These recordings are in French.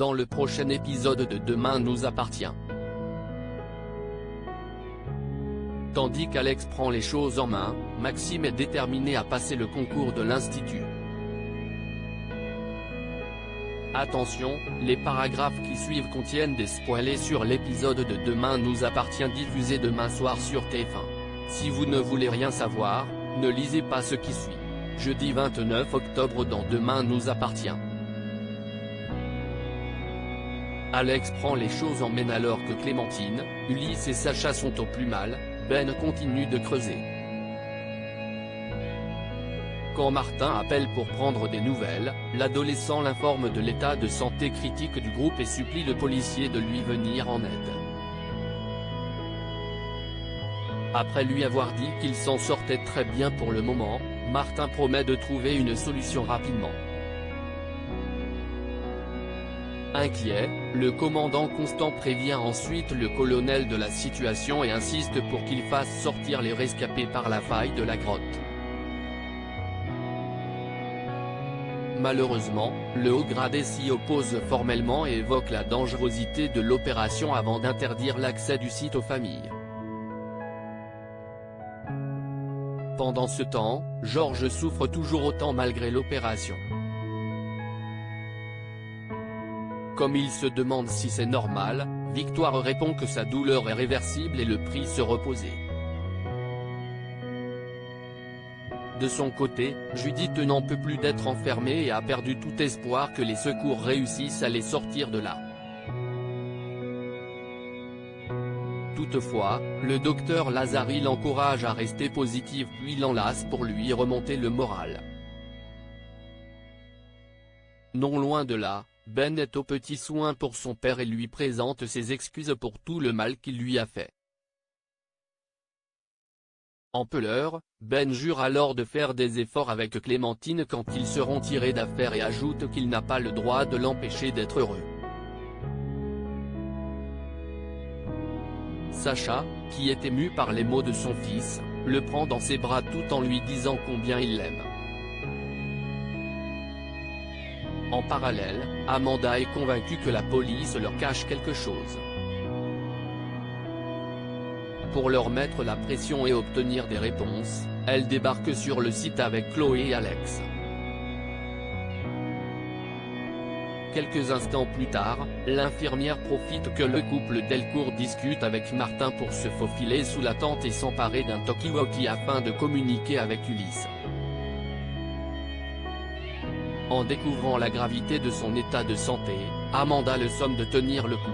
dans le prochain épisode de Demain nous appartient. Tandis qu'Alex prend les choses en main, Maxime est déterminé à passer le concours de l'Institut. Attention, les paragraphes qui suivent contiennent des spoilers sur l'épisode de Demain nous appartient diffusé demain soir sur TF1. Si vous ne voulez rien savoir, ne lisez pas ce qui suit. Jeudi 29 octobre dans Demain nous appartient. Alex prend les choses en main alors que Clémentine, Ulysse et Sacha sont au plus mal. Ben continue de creuser. Quand Martin appelle pour prendre des nouvelles, l'adolescent l'informe de l'état de santé critique du groupe et supplie le policier de lui venir en aide. Après lui avoir dit qu'il s'en sortait très bien pour le moment, Martin promet de trouver une solution rapidement. Inquiet, le commandant Constant prévient ensuite le colonel de la situation et insiste pour qu'il fasse sortir les rescapés par la faille de la grotte. Malheureusement, le haut gradé s'y oppose formellement et évoque la dangerosité de l'opération avant d'interdire l'accès du site aux familles. Pendant ce temps, Georges souffre toujours autant malgré l'opération. Comme il se demande si c'est normal, Victoire répond que sa douleur est réversible et le prie se reposer. De son côté, Judith n'en peut plus d'être enfermée et a perdu tout espoir que les secours réussissent à les sortir de là. Toutefois, le docteur Lazari l'encourage à rester positive puis l'enlace pour lui remonter le moral. Non loin de là, Ben est aux petits soins pour son père et lui présente ses excuses pour tout le mal qu'il lui a fait. En peuleur, Ben jure alors de faire des efforts avec Clémentine quand ils seront tirés d'affaire et ajoute qu'il n'a pas le droit de l'empêcher d'être heureux. Sacha, qui est ému par les mots de son fils, le prend dans ses bras tout en lui disant combien il l'aime. En parallèle, Amanda est convaincue que la police leur cache quelque chose. Pour leur mettre la pression et obtenir des réponses, elle débarque sur le site avec Chloé et Alex. Quelques instants plus tard, l'infirmière profite que le couple Delcourt discute avec Martin pour se faufiler sous la tente et s'emparer d'un talkie-walkie afin de communiquer avec Ulysse. En découvrant la gravité de son état de santé, Amanda le somme de tenir le coup.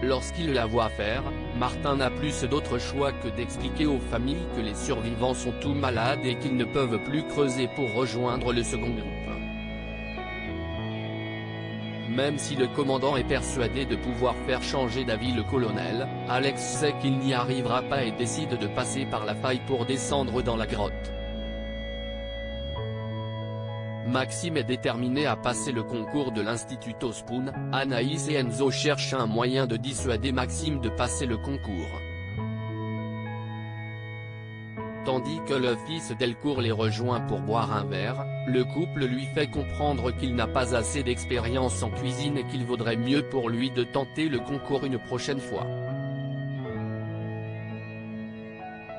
Lorsqu'il la voit faire, Martin n'a plus d'autre choix que d'expliquer aux familles que les survivants sont tous malades et qu'ils ne peuvent plus creuser pour rejoindre le second groupe. Même si le commandant est persuadé de pouvoir faire changer d'avis le colonel, Alex sait qu'il n'y arrivera pas et décide de passer par la faille pour descendre dans la grotte. Maxime est déterminé à passer le concours de l'Institut Spoon. Anaïs et Enzo cherchent un moyen de dissuader Maxime de passer le concours. Tandis que le fils Delcourt les rejoint pour boire un verre, le couple lui fait comprendre qu'il n'a pas assez d'expérience en cuisine et qu'il vaudrait mieux pour lui de tenter le concours une prochaine fois.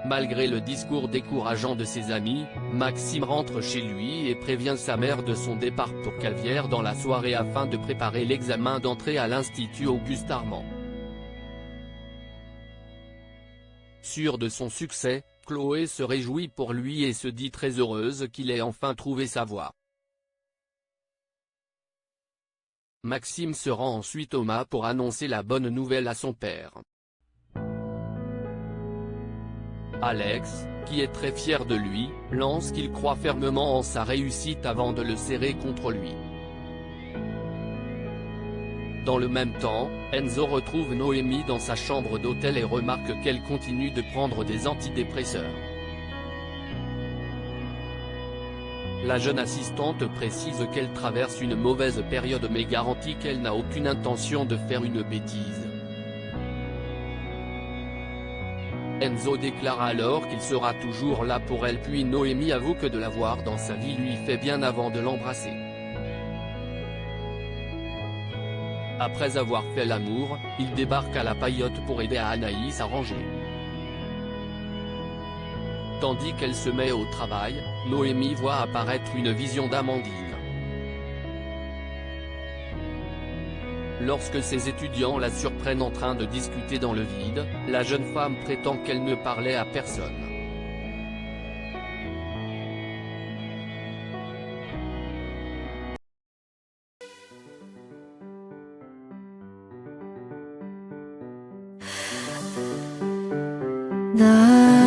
Malgré le discours décourageant de ses amis, Maxime rentre chez lui et prévient sa mère de son départ pour Calvière dans la soirée afin de préparer l'examen d'entrée à l'Institut Auguste Armand. Sûre de son succès, Chloé se réjouit pour lui et se dit très heureuse qu'il ait enfin trouvé sa voie. Maxime se rend ensuite au mât pour annoncer la bonne nouvelle à son père. Alex, qui est très fier de lui, lance qu'il croit fermement en sa réussite avant de le serrer contre lui. Dans le même temps, Enzo retrouve Noémie dans sa chambre d'hôtel et remarque qu'elle continue de prendre des antidépresseurs. La jeune assistante précise qu'elle traverse une mauvaise période mais garantit qu'elle n'a aucune intention de faire une bêtise. Enzo déclare alors qu'il sera toujours là pour elle puis Noémie avoue que de la voir dans sa vie lui fait bien avant de l'embrasser. Après avoir fait l'amour, il débarque à la paillote pour aider Anaïs à ranger. Tandis qu'elle se met au travail, Noémie voit apparaître une vision d'Amandine. Lorsque ses étudiants la surprennent en train de discuter dans le vide, la jeune femme prétend qu'elle ne parlait à personne. 나